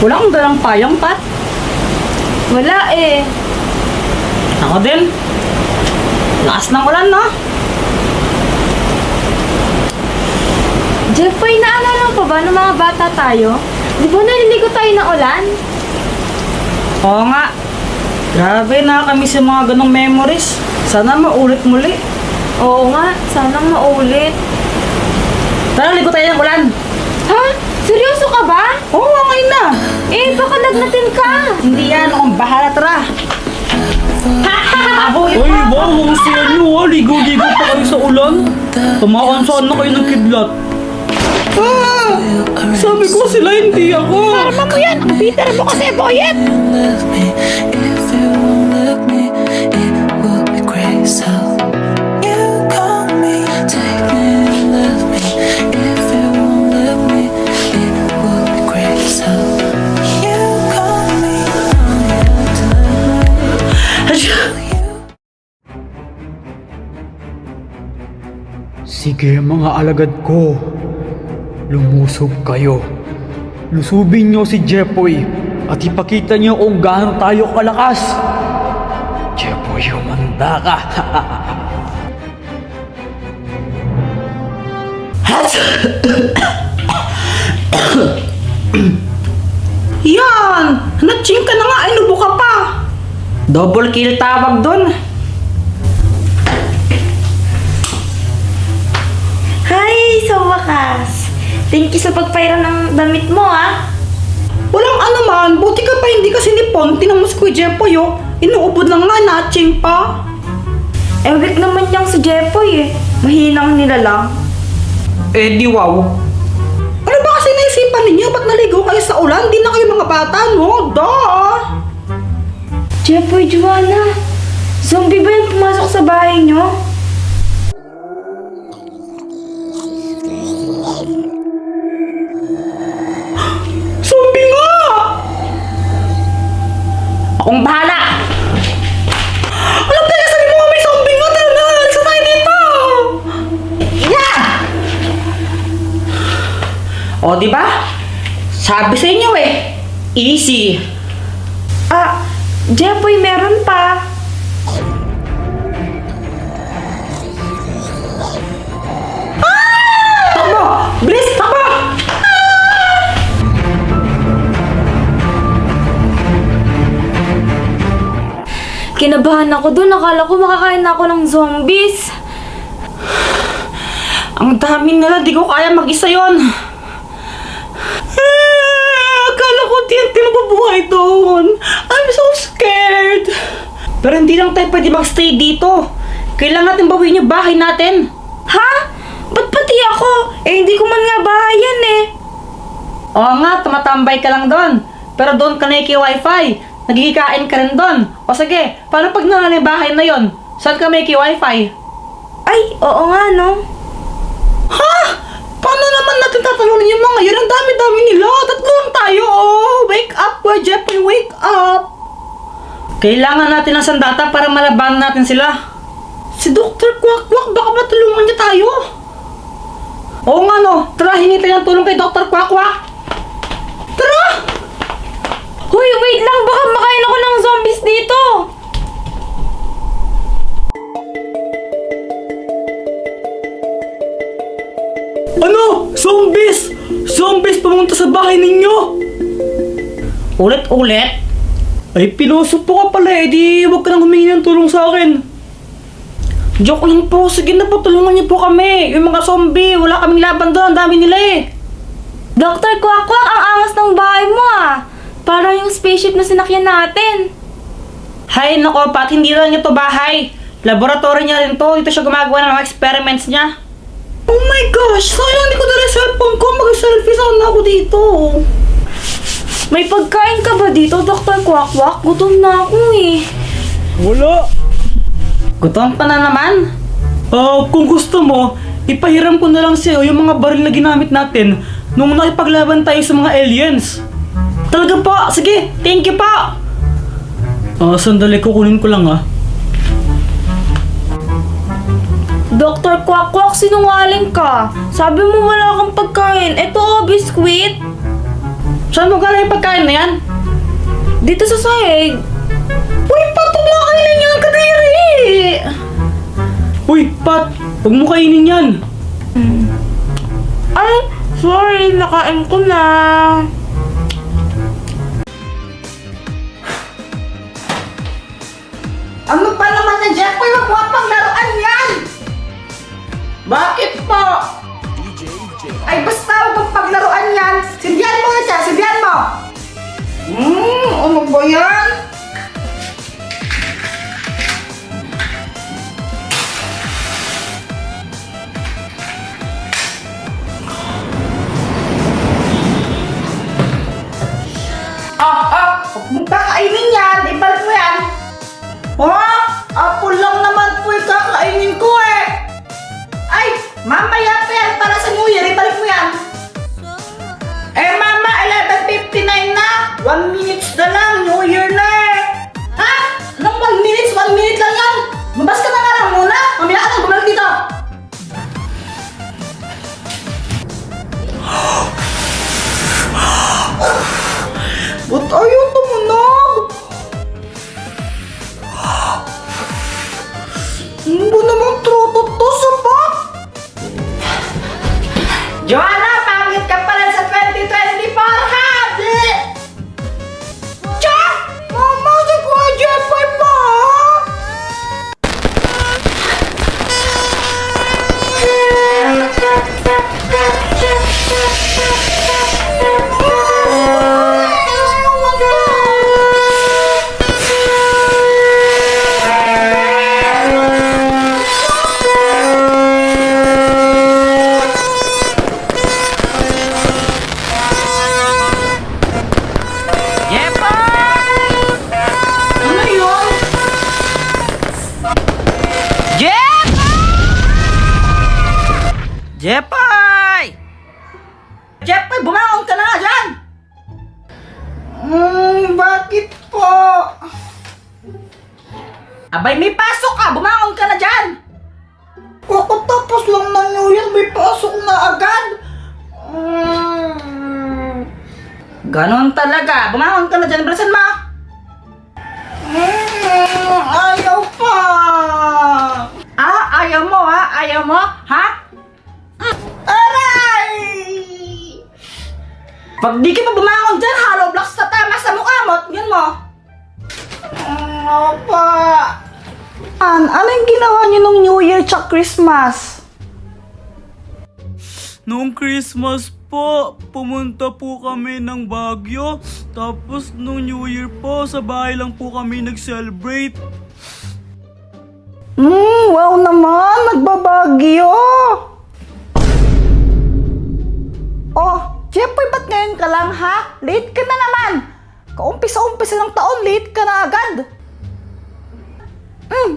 Wala kang dalang payong, Pat? Wala eh. Ako din. Lakas ng ulan, no? Jeffoy, naalala mo pa ba nung mga bata tayo? Di ba naliligo tayo ng ulan? Oo nga. Grabe, nakakamiss yung mga ganong memories. Sana maulit muli. Oo nga, sana maulit. Tara, ligo tayo ng ulan. Ha? Seryoso ka ba? Oo, okay na. Eh, baka nagnatin ka. Hindi yan, akong bahala, tara. Aboy Ay, wow, ang saya nyo ha. Ligo-ligo pa kayo sa ulan. Tumakan saan na kayo ng kidlat. Ah! Sabi ko sila, hindi ako. Marama mo yan. Ang bitter mo kasi, boyet. Love me if you won't let me. It would be great. So you call me, take me, love me. If you won't let me, it would be great. So you call me, Sige mga alagad ko, lumusob kayo. Lusubin nyo si Jeffoy at ipakita nyo kung gaano tayo kalakas. Jeffoy, humanda ka. Yan! Natching ka na nga, inubo ka pa. Double kill tawag doon. Hi, sa wakas. Thank you sa pagpaira ng damit mo, ah. Walang anuman, buti ka pa hindi kasi nipon. Tinang mo si Kuya Jeffoy, oh. Inuubod lang nga, natching pa. Eh, weak naman niyang si Jeffoy, eh. Mahinang nilalang. Eh di wow. Ano ba kasi naisipan ninyo? Ba't naligo kayo sa ulan? Di na kayo mga bata, no? Duh! Jeffoy, Joanna. Zombie ba yung pumasok sa bahay niyo? Zombie nga! Akong bahala! Alam talaga sabi mo may zombie nga! Tara na! Alis na tayo dito! Yeah! O, di ba? Sabi sa inyo eh. Easy. Ah, Jeffoy, meron pa. Takbo! Bilis! Takbo! Kinabahan ako dun. Akala ko makakain ako ng zombies. Ang dami nila, di ko kaya mag-isa yun. Akala ko TNT mabubuhay doon. I'm so scared. Pero hindi lang tayo pwede magstay dito. Kailangan natin bawiin yung bahay natin. Ha? Ba't pati ako? Eh, hindi ko man nga bahay yan eh. Oo nga, tumatambay ka lang doon. Pero doon ka naki-wifi. Nagkikain ka rin doon. O sige, paano pag nangyari yung bahay na yon? Saan ka may wifi? Ay, oo nga no. Ha? Paano naman natin tatalunin yung mga yun? Ang dami-dami nila. Tatlo lang tayo, oh. Wake up, Kuya Jeffoy, wake up. Kailangan natin ng sandata para malabanan natin sila. Si Dr. Quack-Quack, baka matulungan niya tayo. Oo nga no, tara hingi tayo ng tulong kay Dr. Quack-Quack. Tara! Hoy, wait lang. Baka makain ako ng zombies dito. Ano? Zombies! Zombies pumunta sa bahay ninyo! Ulit-ulit? Ay, pinuso po ka pala eh. Di huwag ka nang humingi ng tulong sa akin. Joke lang po, sige na po, tulungan niyo po kami. Yung mga zombie, wala kaming laban doon, ang dami nila eh. Dr. Quack-Quack, ang angas ng bahay mo ah. Parang yung spaceship na sinakyan natin. Hay nako, Pat, hindi lang ito bahay. Laboratory niya rin to, dito siya gumagawa ng mga experiments niya. Oh my gosh, sayang hindi ko dala yung cellphone ko, mag-selfie sana ako dito. May pagkain ka ba dito, Dr. Quack-Quack? Gutom na ako eh. Wala. Gutom pa na naman. Kung gusto mo, ipahiram ko na lang sa'yo yung mga baril na ginamit natin nung nakipaglaban tayo sa mga aliens. Talaga po, sige, thank you po. Sandali, kukunin ko lang ah. Dr. Quack-Quack, sinungaling ka. Sabi mo wala kang pagkain. Eto oh, biskwit. Saan mo galing yung pagkain na yan? Dito sa sahig. Uy, patog lang kainin yan, kadiri! Uy, Pat! Huwag mo kainin yan! Ay, sorry, nakain ko na. Ano pa naman na, Jeffoy? Wag mo pang laruan yan! Bakit po? Ay, basta wag mong paglaruan yan! Sindihan mo na siya! Sindihan mo! Ano ba yan? Huwag mong kakainin yan! Ibalik mo yan! Apple lang naman po yung kakainin ko eh! Ay! Mamaya pa yan para sa New Year! Ibalik mo yan! Eh mama, 11:59 na! 1 minutes na lang! New Year na eh! Ha? Anong 1 minutes? 1 minute lang yan! Mabas ka na nga lang muna! Mamaya ka na bumalik dito! Ba't ayaw tumunog? Ano ba namang trotot to sa bak? Joanna, pangit ka pa rin sa 2024, ha? Di! Tiya! Mama, si Kuya Jeffoy pa, Ano yun? Jeffoy! Jeffoy, bumangon ka na nga dyan! Bakit po? Abay, may pasok ka! Bumangon ka na dyan! Kakatapos lang ng New Year, may pasok na agad! Ganon talaga! Bumangon ka na dyan, brasan mo! Ayaw pa! Ayaw mo ha? Ayaw mo? Ha? Aray! Pag di ka pa bumangon dyan, hollow blocks na tama sa mukha mo at yun mo. Opa! Ano yung ginawa niyo nung New Year tsaka Christmas? Noong Christmas po, pumunta po kami ng Baguio. Tapos nung New Year po, sa bahay lang po kami nag-celebrate. Wow naman! Nagbabagyo! Oh, Jeffoy, ba't ngayon ka lang ha? Late ka na naman! Kaumpisa-umpisa ng taon, late ka na agad!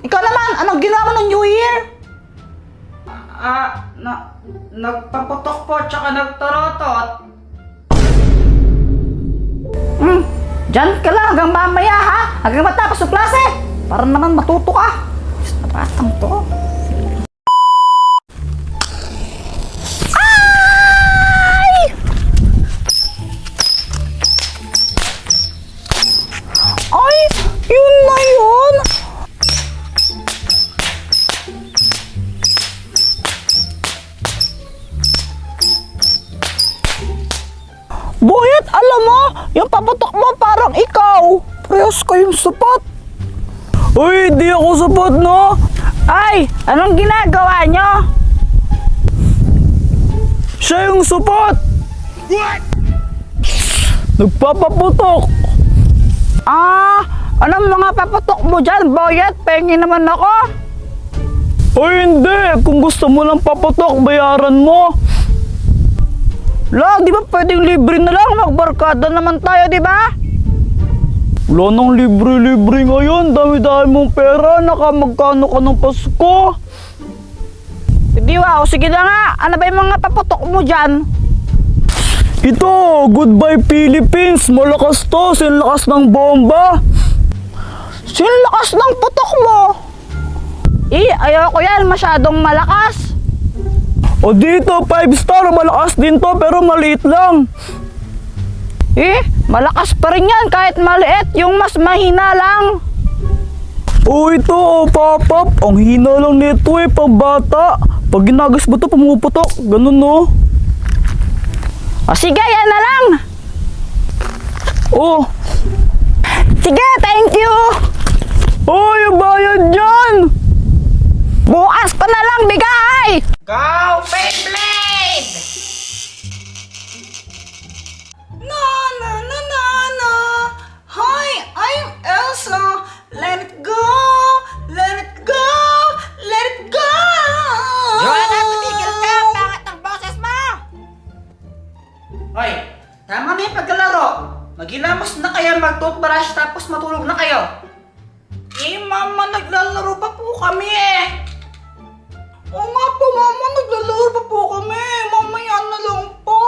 Ikaw naman, anong ginawa mo ng New Year? Nagpaputok po, tsaka nagtorotot. Diyan ka lang hanggang mamaya ha? Hanggang matapos yung klase! Para naman matuto ka! Diyos na batang to. Ay! Yun na yun! Boyet, alam mo, yung paputok mo parang ikaw. Prehas kayong sapat. Uy, di ako sapat, no? Ay, anong ginagawa nyo? Siya yung sapat! Nagpapaputok! Anong mga paputok mo dyan, Boyet? Pengi naman ako. Uy, hindi! Kung gusto mo lang paputok, bayaran mo! Lo, di ba pwedeng libre na lang? Magbarkada naman tayo, di ba? Wala nang libre-libre ngayon. Dami-dami mong pera. Nakamagkano ka ng Pasko? Hindi wow, sige na nga. Ano ba yung mga paputok mo dyan? Ito, Goodbye Philippines. Malakas to. Sinlakas ng bomba. Sinlakas ng putok mo. Ayoko yan. Masyadong malakas. O dito, 5 star. Malakas din to pero maliit lang. Malakas pa rin yan kahit maliit, yung mas mahina lang. Oh, ito, oh, Papap. Ang hina lang nito eh, pambata. Pag ginagas mo to, pumuputok. Ganun, no? O sige, yan na lang. Oh, Sige, thank you. oh, yung bayad dyan. Bukas pa na lang bigay. Go, Beyblade! Na na na na na. Hi, I'm Elsa. Let it go. Let it go. Let it go. Joanna, tumigil ka! Pangat ang boses mo! Hoy, tama na yung paglalaro. Maghilamos na kayo, mag-toothbrush, tapos matulog na kayo. Mama, naglalaro pa po kami eh. Oo nga po, Mama, naglalaro pa po kami. Mamaya na lang po.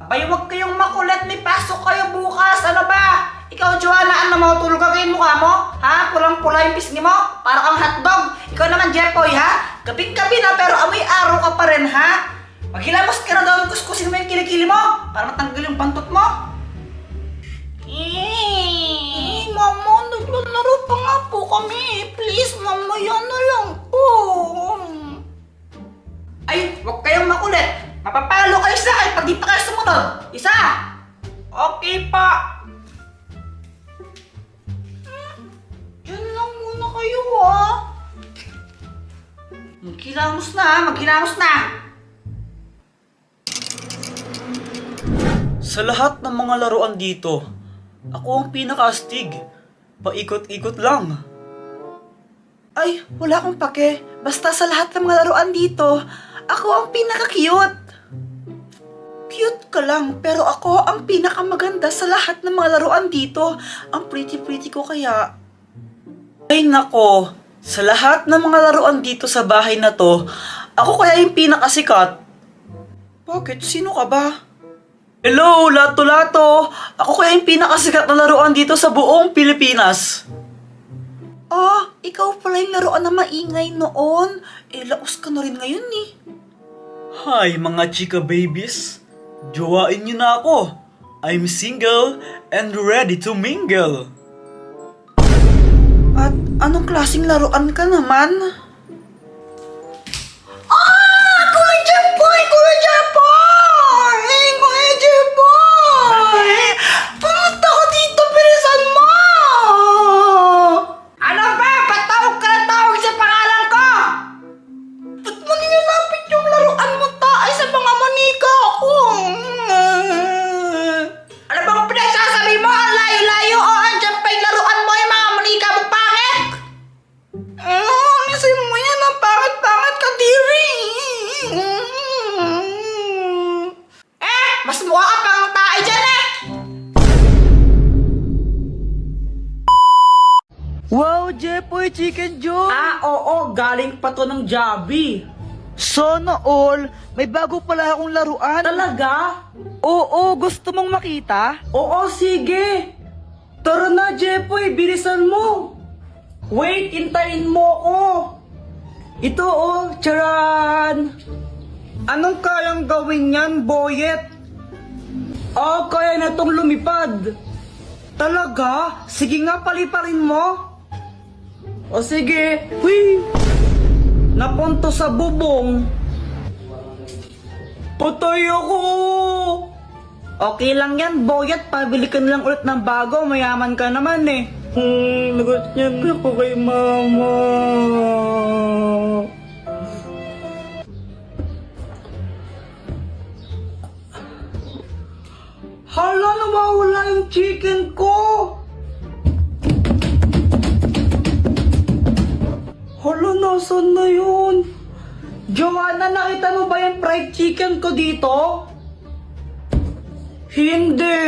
Abay, huwag kayong makulit. May pasok kayo bukas. Ano ba? Ikaw, Joanna, ano mo? Tulog ka kayo mukha mo? Ha? Pulang-pula yung pisngi mo? Para kang hotdog. Ikaw naman, Jepoy, ha? Gabing-gabi na, pero amoy araw ka pa rin, ha? Maghilamos ka na daw, kuskusin mo yung kilikili mo para matanggal yung pantot mo. Mama, naglalaro pa nga po kami. Please, mamaya na lang po. Ay, huwag kayong makulit. Mapapalo kayo sa akin pag di pa kayo sumunod. Isa! Okay pa. Diyan lang muna kayo, ha? Maghilamos na, ha? Maghilamos na. Sa lahat ng mga laruan dito, ako ang pinaka-astig. Paikot-ikot lang. Ay, wala akong pake. Basta sa lahat ng mga laruan dito, ako ang pinaka-cute. Cute ka lang, pero ako ang pinakamaganda sa lahat ng mga laruan dito. Ang pretty-pretty ko kaya. Ay nako, sa lahat ng mga laruan dito sa bahay na to, ako kaya yung pinakasikat. Bakit? Sino ka ba? Hello, Lato-Lato! Ako kaya yung pinakasikat na laruan dito sa buong Pilipinas. Ah, ikaw pala yung laruan na maingay noon. Laos ka na rin ngayon eh. Hi mga chika babies! Jowain niyo na ako! I'm single and ready to mingle! At anong klaseng laruan ka naman? Kuya Jepoy! Kuya Jepoy! Kuya Jepoy! Pumunta ko dito, bilisan mo! Ano ba? Ba't tawag ka na tawag sa pangalan ko? Ba't mo nilalapit yung laruan mo tayo sa mga manika ko? Ano bang pinagsasabi mo? Ang layo-layo o andyan pa yung laruan mo yung mga manika mong pangit? Alisin mo yan, ang pangit-pangit ka, diri! Mas mukha ka pang tae dyan eh! Wow, Jepoy Chicken Joe! Oo, galing pa to ng Javi. Sana all, may bago pala akong laruan. Talaga? Oo, gusto mong makita? Oo, sige. Tara na, Jepoy, bilisan mo. Wait, intayin mo ko. Ito charan. Anong kayang gawin yan, Boyet? Kaya na tong lumipad. Talaga? Sige nga, paliparin mo. O sige, hui! Napunto sa bubong. Patay ako! Okay lang yan, Boyet. Pabili ka na lang ulit ng bago. Mayaman ka naman eh. Nagot niya ako kay Mama. Hala, nawawala yung chicken ko! Hala, nasan na yun? Joanna, nakita mo ba yung fried chicken ko dito? Hindi.